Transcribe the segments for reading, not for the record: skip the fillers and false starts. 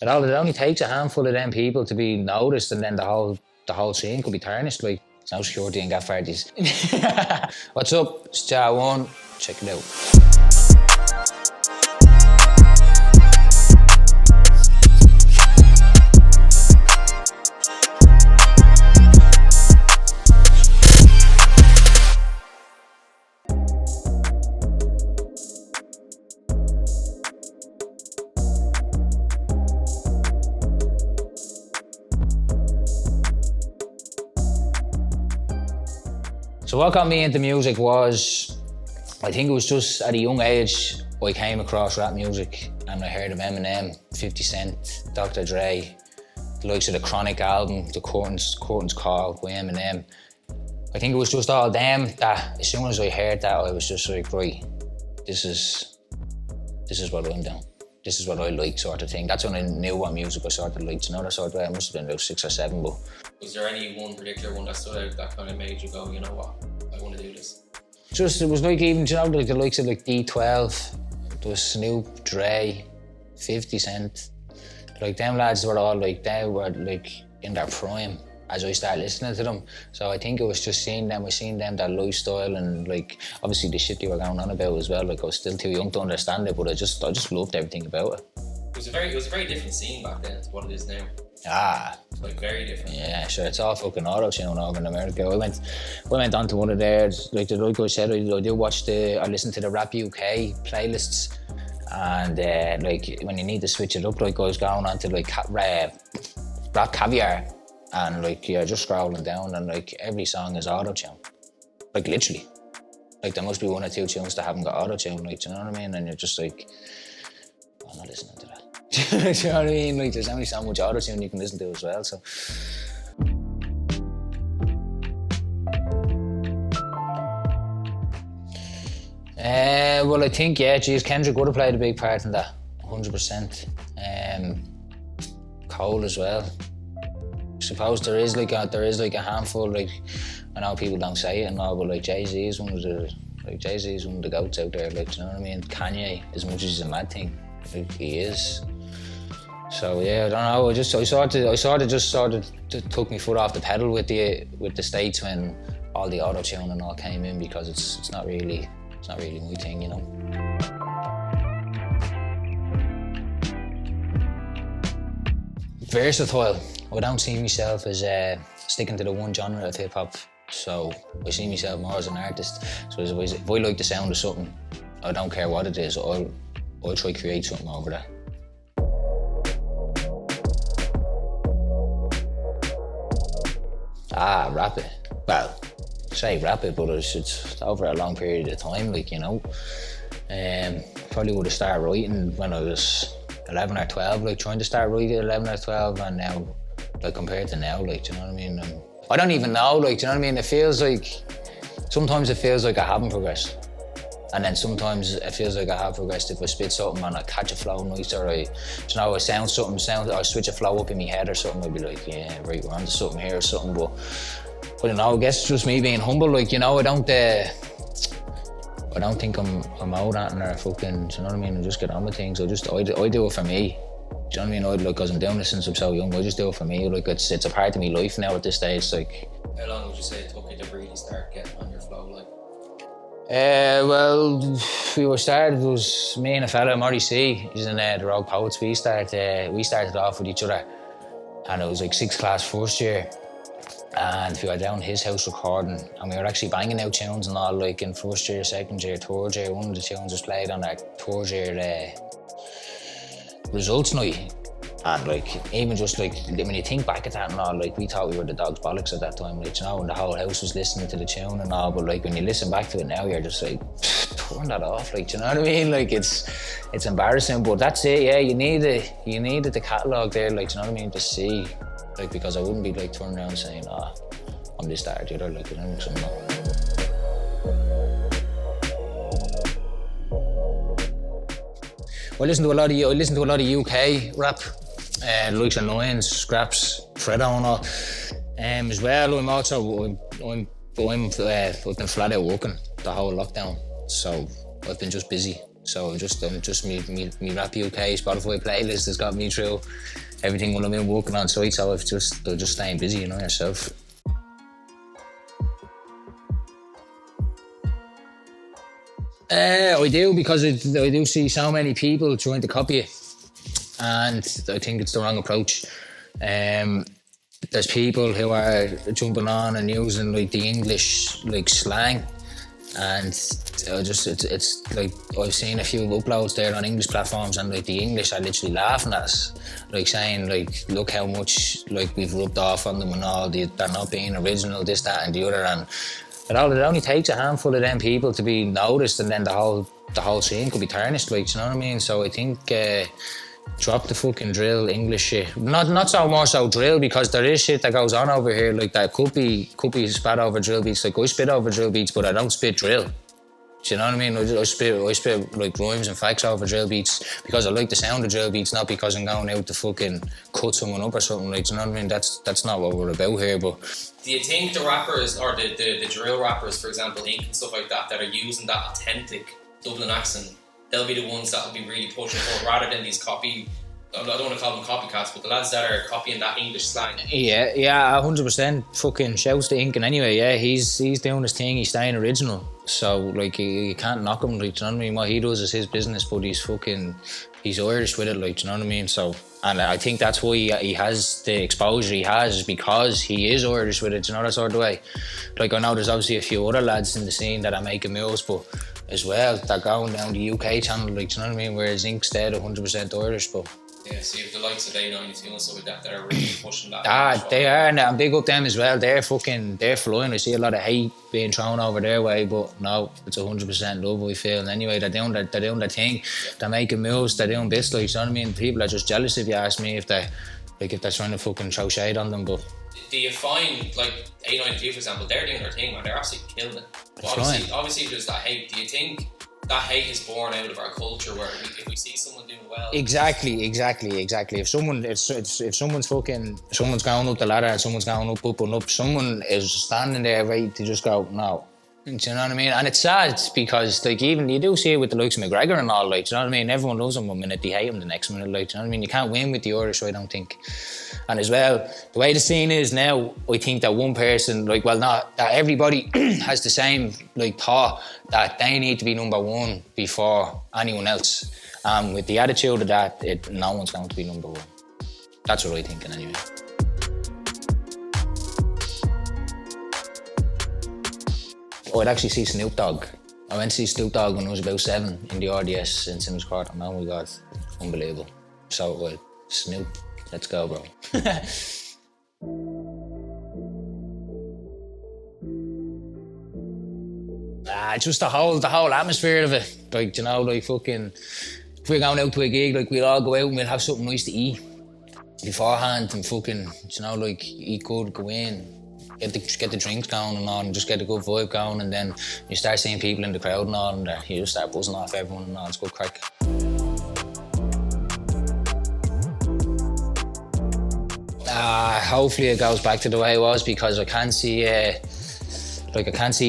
It only takes a handful of them people to be noticed, and then the whole scene could be tarnished. Like, there's no security in gaff parties. What's up? It's Jah1. Check it out. So what got me into music was, I think it was just at a young age, I came across rap music and I heard of Eminem, 50 Cent, Dr Dre, the likes of the Chronic album, the Curtains Call by Eminem. I think it was just all them that as soon as I heard that, I was just like, right, this is what I'm doing. This is what I like, sort of thing. That's when I knew what music I sort of liked. You know, that sort of, I must have been about 6 or 7, but. Was there any one particular one that stood out that kind of made you go, you know what, I want to do this? Just, it was like even, you know, like the likes of like D12, there was Snoop, Dre, 50 Cent. Like them lads were all like, they were like in their prime as I started listening to them. So I think it was just seeing them, that lifestyle and like, obviously the shit they were going on about as well. Like I was still too young to understand it, but I just loved everything about it. It was a very different scene back then to what it is now. Ah. Like very different. Yeah, sure, it's all fucking auto-tune over in America. I went on to one of theirs, like I said, I do watch I listen to the Rap UK playlists, and like when you need to switch it up, like I was going on to like Rap Caviar, and like you're just scrolling down and like every song is auto-tune. Like literally. Like there must be 1 or 2 tunes that haven't got auto-tune, like, do you know what I mean? And you're just like, I'm not listening to that. Do you know what I mean? Like there's only so much auto-tune you can listen to as well, so. Well, I think, yeah, geez, Kendrick would have played a big part in that, 100%. Cole as well. I suppose there is like a handful, like, I know people don't say it and all, but like Jay-Z is one of the goats out there, like, do you know what I mean? Kanye, as much as he's a mad thing, like, he is. So yeah, I don't know. I sort of just took my foot off the pedal with the States when all the auto-tune and all came in, because it's not really my thing, you know. Versatile. I don't see myself as sticking to the one genre of hip hop. So I see myself more as an artist. So if I like the sound of something, I don't care what it is. I'll try to create something over that. Rap it. Well, say rap it, but it's over a long period of time, like, you know. Probably would have started writing when I was 11 or 12, like trying to start writing at 11 or 12, and now, like compared to now, like, do you know what I mean? I don't even know, like, do you know what I mean? Sometimes it feels like I haven't progressed. And then sometimes it feels like I have progressed if I spit something and I catch a flow nice, or I switch a flow up in my head or something, I'd be like, yeah, right, we're onto something here or something. But you know, I guess it's just me being humble, like, you know, I don't think I'm out at it or fucking, do you know what I mean? I just get on with things. I do it for me. Do you know what I mean? Because I'm doing this since I'm so young, I just do it for me. Like it's a part of my life now at this stage. Like, how long would you say it took you to really start getting on your flow, like? Well, it was me and a fella, Murray C. He's in the Rogue Poets. We started off with each other, and it was like 6th class first year. And we were down his house recording, and we were actually banging out tunes and all, like in first year, second year, third year. One of the tunes was played on our third year results night. And like, even just like, when you think back at that and all, like we thought we were the dog's bollocks at that time, like, you know, and the whole house was listening to the tune and all, but like when you listen back to it now, you're just like, turn that off, like, do you know what I mean? Like it's embarrassing, but that's it, yeah, you needed the catalogue there, like, do you know what I mean, to see, like, because I wouldn't be like turning around saying, I'm this, that, or the other, like, you know, something. I listen to a lot of UK rap, likes of Lions, Scraps, Fredo and all. As well, I've been flat out working the whole lockdown, so I've been just busy. So I'm just me Rap UK Spotify playlist has got me through everything when I'm in working on site. So I'm just staying busy, you know yourself. I do, because I do see so many people trying to copy it, and I think it's the wrong approach. There's people who are jumping on and using like the English like slang, and it's like I've seen a few uploads there on English platforms, and like the English are literally laughing at us, like saying like, look how much like we've rubbed off on them and all, they're not being original, this, that and the other. And it only takes a handful of them people to be noticed, and then the whole scene could be tarnished, like, you know what I mean? So I think drop the fucking drill English shit. Not so more so drill, because there is shit that goes on over here like that could be spat over drill beats. Like, I spit over drill beats, but I don't spit drill. Do you know what I mean? I spit like rhymes and facts over drill beats because I like the sound of drill beats, not because I'm going out to fucking cut someone up or something, like, do you know what I mean? That's not what we're about here. But do you think the rappers, or the drill rappers, for example, Ink and stuff like that are using that authentic Dublin accent, they'll be the ones that will be really pushing for it, rather than these I don't want to call them copycats, but the lads that are copying that English slang? Yeah, 100%. Fucking shouts to Ink, and anyway, yeah, he's doing his thing, he's staying original. So like, you can't knock him, like, do you know what I mean? What he does is his business, but he's Irish with it, like, do you know what I mean? So, and I think that's why he has the exposure he has, because he is Irish with it, do you know, that sort of way. Like, I know there's obviously a few other lads in the scene that are making moves, but as well, they're going down the UK channel, like, do you know what I mean? Whereas Ink's dead 100% Irish, but yeah, see, if the likes of A92 and stuff like that are really pushing that. They are, and big up them as well. They're flying. I see a lot of hate being thrown over their way, but no, it's 100% love, I feel. And anyway, they're doing their thing. They're making moves. They're doing bits, like, you know what I mean? People are just jealous, if you ask me, if they're trying to fucking throw shade on them. But do you find, like, A92, for example, they're doing their thing, man. They're absolutely killing it. But obviously, there's that hate. Do you think that hate is born out of our culture, where if we see someone doing well? Exactly. If someone's going up the ladder and someone's going up, someone is standing there ready to just go, no. Do you know what I mean? And it's sad, because like, even you do see it with the likes of McGregor and all, like, do you know what I mean? Everyone loves him one minute, they hate him the next minute, like, do you know what I mean? You can't win with the Irish, I don't think. And as well, the way the scene is now, I think that one person, like, well, not that everybody has the same like thought that they need to be number one before anyone else. With the attitude of that, no one's going to be number one. That's what I'm thinking anyway. I'd actually see Snoop Dogg. I went to see Snoop Dogg when I was about 7 in the RDS in Simmons Court, and oh my God, unbelievable. So, well, Snoop, let's go, bro. Just the whole atmosphere of it. Like, you know, like, fucking, if we're going out to a gig, like, we'll all go out and we'll have something nice to eat beforehand, and fucking, you know, like, eat good, go in, get the drinks going and all, and just get a good vibe going, and then you start seeing people in the crowd and all, and you just start buzzing off everyone and all. It's good crack. Hopefully it goes back to the way it was, because I can't see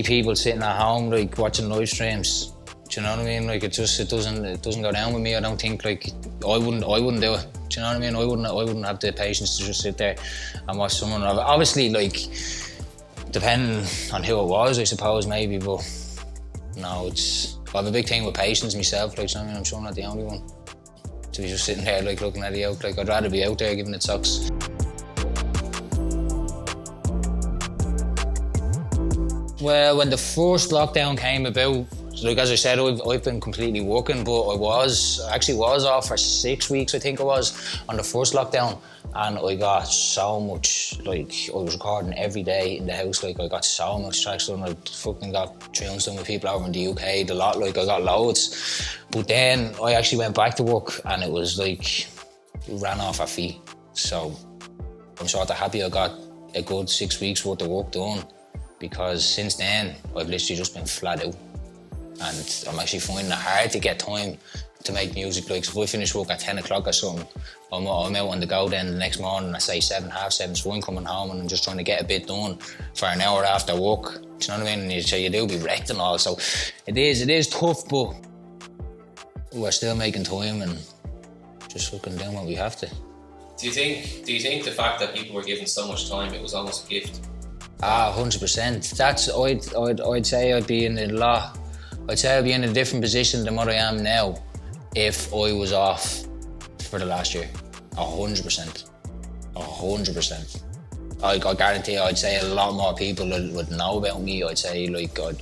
people sitting at home, like, watching live streams. Do you know what I mean? Like, it doesn't go down with me. I don't think, like, I wouldn't do it. Do you know what I mean? I wouldn't have the patience to just sit there and watch someone. Obviously, like, depending on who it was, I suppose, maybe, but no, I have a big thing with patience myself, like, you know what I mean? I'm sure I'm not the only one to be just sitting there, like, looking at the out. Like, I'd rather be out there giving it sucks. Well, when the first lockdown came about, like, as I said, I've been completely working, but I actually was off for 6 weeks, I think it was, on the first lockdown, and I got so much, like, I was recording every day in the house, like, I got so much tracks done. I fucking got tunes done with people over in the UK, I got loads. But then I actually went back to work, and it was like, ran off our feet. So I'm sort of happy I got a good 6 weeks worth of work done, because since then I've literally just been flat out, and I'm actually finding it hard to get time to make music. Like, if I finish work at 10 o'clock or something, I'm out on the go then the next morning, I say 7, half 7, so I'm coming home and I'm just trying to get a bit done for an hour after work. Do you know what I mean? And you do be wrecked and all, so it is tough, but we're still making time and just fucking doing what we have to. Do you think the fact that people were given so much time, it was almost a gift? 100%. That's I'd say I'd be in I'd say I'd be in a different position than what I am now if I was off for the last year. 100%. 100%. I guarantee I'd say a lot more people would know about me. I'd say like I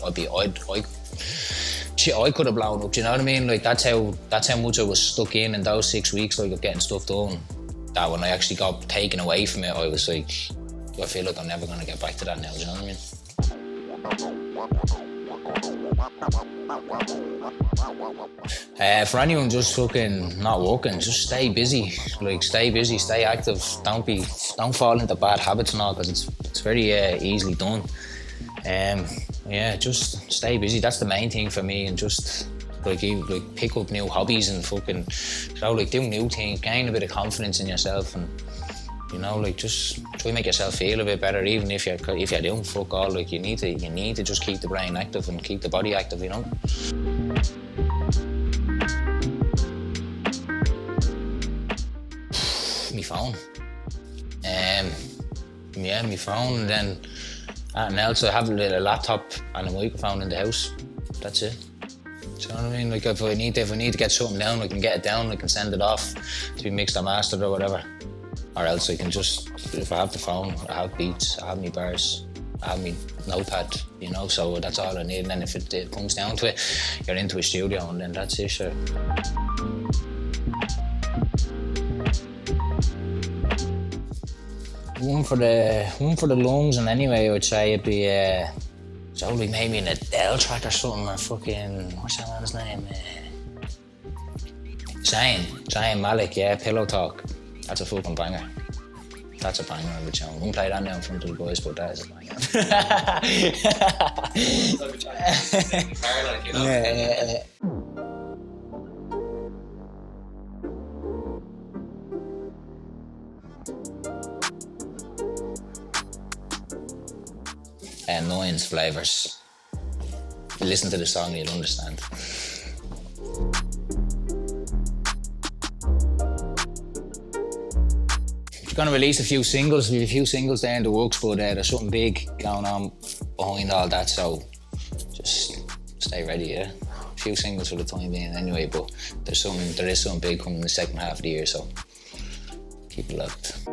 could have blown up, do you know what I mean? Like that's how much I was stuck in those 6 weeks, like of getting stuff done. That when I actually got taken away from it, I was like, I feel like I'm never gonna get back to that now, do you know what I mean? For anyone just fucking not working, just stay busy. Like stay busy, stay active. Don't fall into bad habits and all, because it's very easily done. Yeah, just stay busy. That's the main thing for me, and just like pick up new hobbies and fucking, you know, like do new things, gain a bit of confidence in yourself, and you know, like just try to make yourself feel a bit better, even if you're doing fuck all. Like you need to just keep the brain active and keep the body active, you know. My phone. Yeah, my phone, and then and else I have a little laptop and a microphone in the house. That's it. Do you know what I mean? Like if I need to get something down, I can get it down, I can send it off to be mixed or mastered or whatever. Or else I can just, if I have the phone, I have beats, I have my bars, I have my notepad, you know, so that's all I need. And then if it comes down to it, you're into a studio and then that's it, sure. One for the lungs, and anyway, I would say it'd be so like maybe an Adele track or something, or fucking, what's that man's name? Zayn Malik, yeah, Pillow Talk. That's a fucking banger. That's a banger of a tune. I won't play that now in front of the boys, but that is a banger. Yeah. Xtract Flavours. Listen to the song, you'll understand. We're going to release a few singles. We have a few singles there in the works, but there's something big going on behind all that, so just stay ready, yeah? A few singles for the time being anyway, but there is something big coming in the second half of the year, so keep it locked.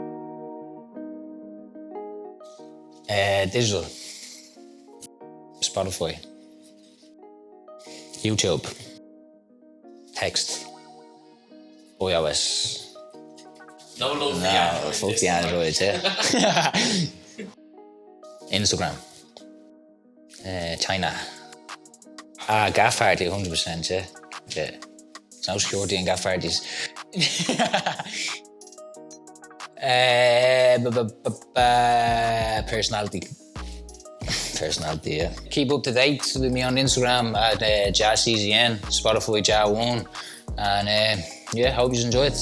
Digital. Spotify. YouTube. Text. iOS. No love for the Android. Fuck the Androids, yeah. Instagram. China. Gaff party, 100%, yeah. There's no security in gaff parties. Personality, yeah. Keep up to date with me on Instagram at Jah1, Spotify Jah1, and yeah, hope you enjoy it.